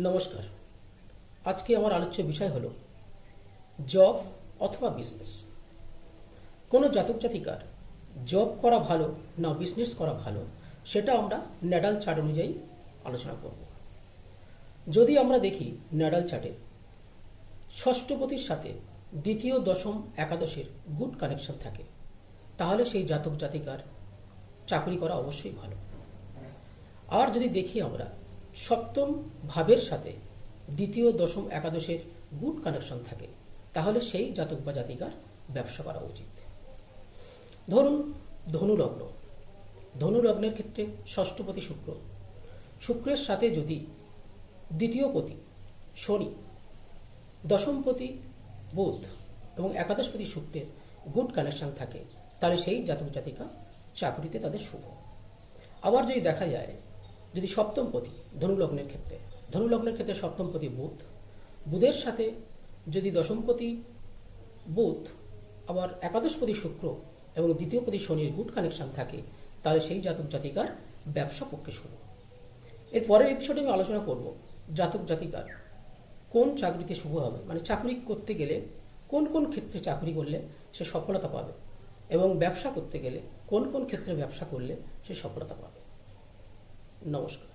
নমস্কার। আজকে আমার আলোচ্য বিষয় হলো জব অথবা বিজনেস। কোনো জাতক জাতিকার জব করা ভালো না বিজনেস করা ভালো, সেটা আমরা ন্যাডাল চার্ট অনুযায়ী আলোচনা করব। যদি আমরা দেখি ন্যাডাল চার্টে ষষ্ঠপতির সাথে দ্বিতীয়, দশম, একাদশের গুড কানেকশন থাকে, তাহলে সেই জাতক জাতিকার চাকরি করা অবশ্যই ভালো। আর যদি দেখি আমরা সপ্তম ভাবের সাথে দ্বিতীয়, দশম, একাদশের গুড কানেকশন থাকে, তাহলে সেই জাতক বা জাতিকার ব্যবসা করা উচিত। ধরুন ধনুলগ্ন, ধনুলগ্নের ক্ষেত্রে ষষ্ঠপতি শুক্র, শুক্রের সাথে যদি দ্বিতীয়পতি শনি, দশমপতি বুধ এবং একাদশপতি শুক্রের গুড কানেকশন থাকে, তাহলে সেই জাতক জাতিকা চাকরিতে তাদের শুভ। আবার যদি দেখা যায় যদি সপ্তমপতি ধনুলগ্নের ক্ষেত্রে সপ্তমপতি বুধ, বুধের সাথে যদি দশমপতি বুধ আবার একাদশপতি শুক্র এবং দ্বিতীয়পতি শনির গুড কানেকশন থাকে, তাহলে সেই জাতক জাতিকার ব্যবসা পক্ষে শুভ। এর পরের এপিসোডে আমি আলোচনা করব জাতক জাতিকার কোন চাকরিতে শুভ হবে, মানে চাকরি করতে গেলে কোন কোন ক্ষেত্রে চাকরি করলে সে সফলতা পাবে এবং ব্যবসা করতে গেলে কোন কোন ক্ষেত্রে ব্যবসা করলে সে সফলতা পাবে। নমস্কার।